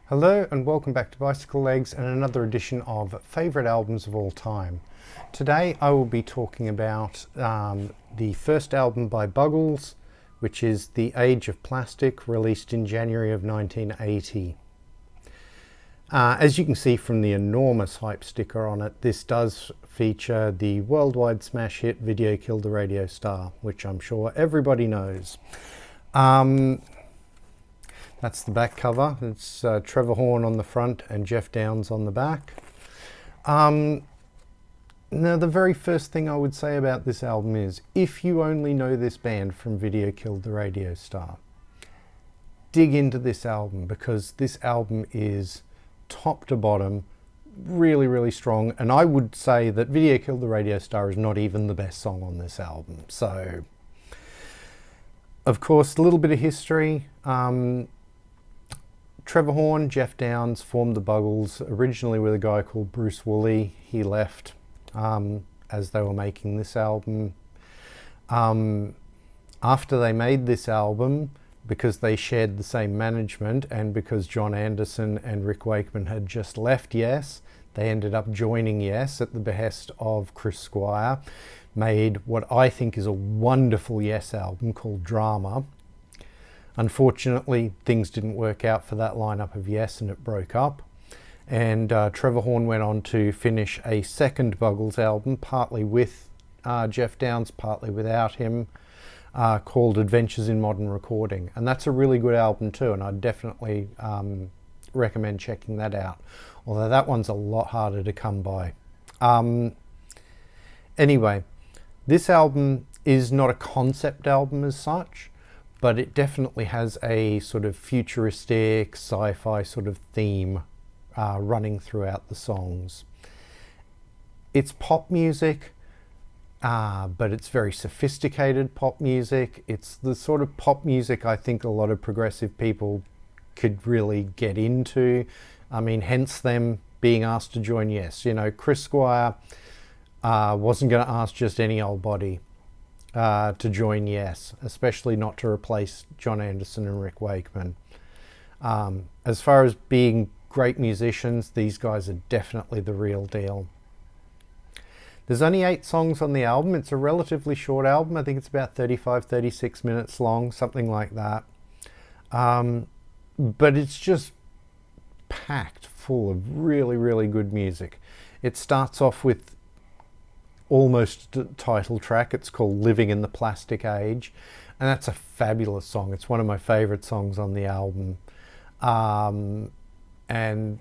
Hello and welcome back to Bicycle Legs and another edition of Favourite Albums of All Time. Today I will be talking about the first album by Buggles, which is The Age of Plastic, released in January of 1980. As you can see from the enormous hype sticker on it, this does feature the worldwide smash hit Video Killed the Radio Star, which I'm sure everybody knows. That's the back cover. It's Trevor Horn on the front and Jeff Downes on the back. Now, the very first thing I would say about this album is, if you only know this band from Video Killed the Radio Star, dig into this album, because this album is top to bottom really, really strong. And I would say that Video Killed the Radio Star is not even the best song on this album. So, of course, a little bit of history. Trevor Horn, Jeff Downes formed the Buggles originally with a guy called Bruce Woolley. He left as they were making this album. After they made this album, because they shared the same management and because John Anderson and Rick Wakeman had just left Yes, they ended up joining Yes at the behest of Chris Squire, made what I think is a wonderful Yes album called Drama. Unfortunately, things didn't work out for that lineup of Yes, and it broke up. And Trevor Horn went on to finish a second Buggles album, partly with Jeff Downes, partly without him, called Adventures in Modern Recording. And that's a really good album too, and I'd definitely recommend checking that out. Although that one's a lot harder to come by. Anyway, this album is not a concept album as such, but it definitely has a sort of futuristic sci-fi sort of theme running throughout the songs. It's pop music, but it's very sophisticated pop music. It's the sort of pop music I think a lot of progressive people could really get into. I mean, hence them being asked to join Yes. You know, Chris Squire wasn't going to ask just any old body to join Yes, especially not to replace John Anderson and Rick Wakeman. As far as being great musicians, these guys are definitely the real deal. There's only 8 songs on the album. It's a relatively short album. I think it's about 35-36 minutes long, something like that. But it's just packed full of really, really good music. It starts off with almost title track. It's called Living in the Plastic Age, and that's a fabulous song. It's one of my favorite songs on the album, and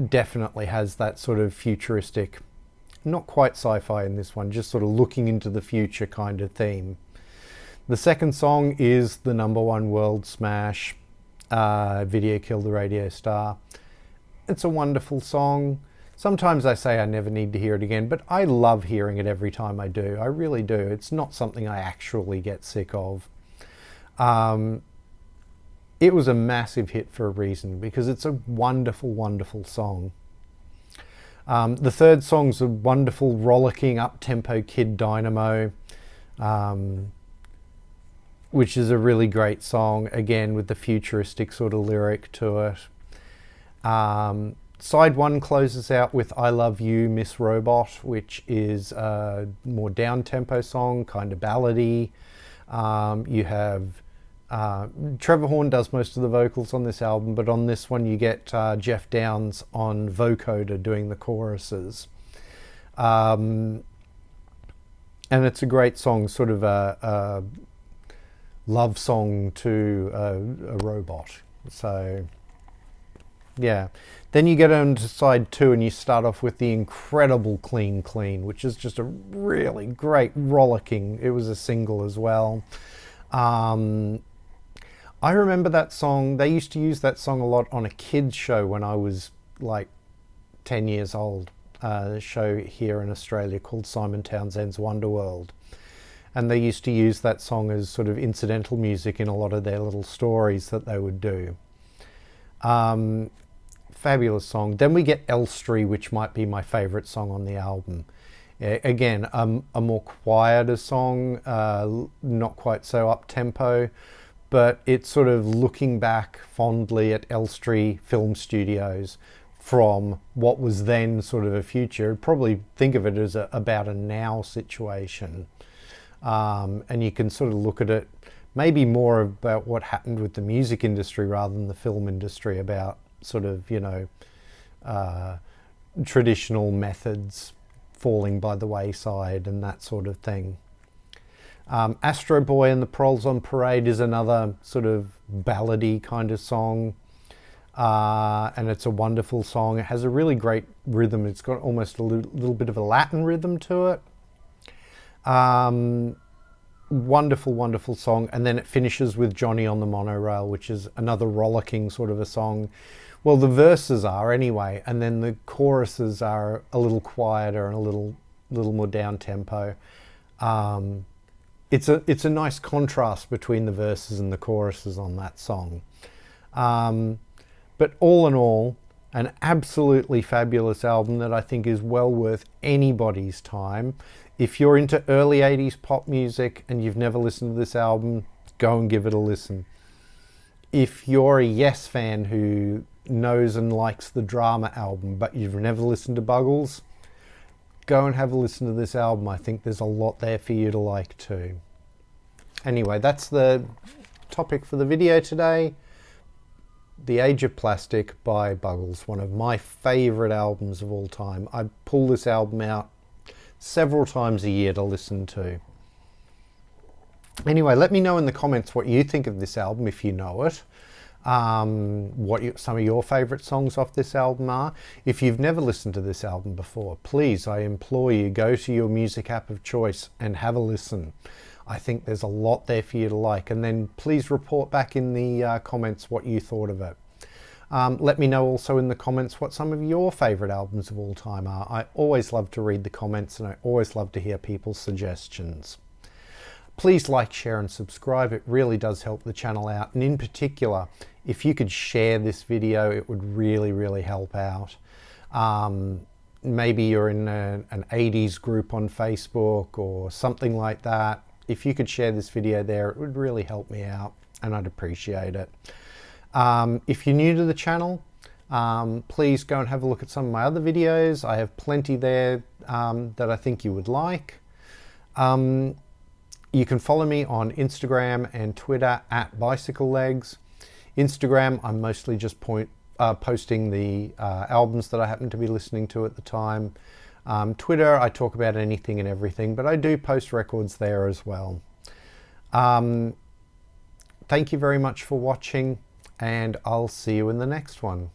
definitely has that sort of futuristic, not quite sci-fi in this one, just sort of looking into the future kind of theme. The second song is the #1 world smash, Video Killed the Radio Star. It's a wonderful song. Sometimes I say I never need to hear it again, but I love hearing it every time I do. I really do. It's not something I actually get sick of. It was a massive hit for a reason, because it's a wonderful, wonderful song. The third song's a wonderful, rollicking, up-tempo Kid Dynamo, which is a really great song, again, with the futuristic sort of lyric to it. Side 1 closes out with I Love You, Miss Robot, which is a more down-tempo song, kind of ballady. You have Trevor Horn does most of the vocals on this album, but on this one you get Jeff Downes on vocoder doing the choruses. And it's a great song, sort of a love song to a robot. So, yeah. Then you get on to side 2 and you start off with the incredible Clean Clean, which is just a really great rollicking. It was a single as well. I remember that song. They used to use that song a lot on a kids show when I was like 10 years old. A show here in Australia called Simon Townsend's Wonderworld. And they used to use that song as sort of incidental music in a lot of their little stories that they would do. Fabulous song. Then we get Elstree, which might be my favorite song on the album. Again, a more quieter song, not quite so up tempo, but it's sort of looking back fondly at Elstree Film Studios from what was then sort of a future. Probably think of it as about a now situation. And you can sort of look at it maybe more about what happened with the music industry rather than the film industry, about sort of, you know, traditional methods falling by the wayside and that sort of thing. Astro Boy and the Proles on Parade is another sort of ballady kind of song, and it's a wonderful song. It has a really great rhythm. It's got almost a little bit of a Latin rhythm to it. Wonderful, wonderful song. And then it finishes with Johnny on the Monorail, which is another rollicking sort of a song. Well, the verses are anyway, and then the choruses are a little quieter and a little more down tempo. It's a nice contrast between the verses and the choruses on that song. But all in all, an absolutely fabulous album that I think is well worth anybody's time. If you're into early 80s pop music and you've never listened to this album, go and give it a listen. If you're a Yes fan who knows and likes the Drama album, but you've never listened to Buggles, go and have a listen to this album. I think there's a lot there for you to like too. Anyway, that's the topic for the video today. The Age of Plastic by Buggles, one of my favourite albums of all time. I pull this album out several times a year to listen to. Anyway, let me know in the comments what you think of this album, if you know it. What some of your favourite songs off this album are. If you've never listened to this album before, please, I implore you, go to your music app of choice and have a listen. I think there's a lot there for you to like, and then please report back in the comments what you thought of it. Let me know also in the comments what some of your favourite albums of all time are. I always love to read the comments, and I always love to hear people's suggestions. Please like, share and subscribe. It really does help the channel out, and in particular, if you could share this video, it would really, really help out. Maybe you're in an 80s group on Facebook or something like that. If you could share this video there, it would really help me out, and I'd appreciate it. If you're new to the channel, please go and have a look at some of my other videos. I have plenty there that I think you would like. You can follow me on Instagram and Twitter at bicyclelegs. Instagram, I'm mostly just posting the albums that I happen to be listening to at the time. Twitter, I talk about anything and everything, but I do post records there as well. Thank you very much for watching, and I'll see you in the next one.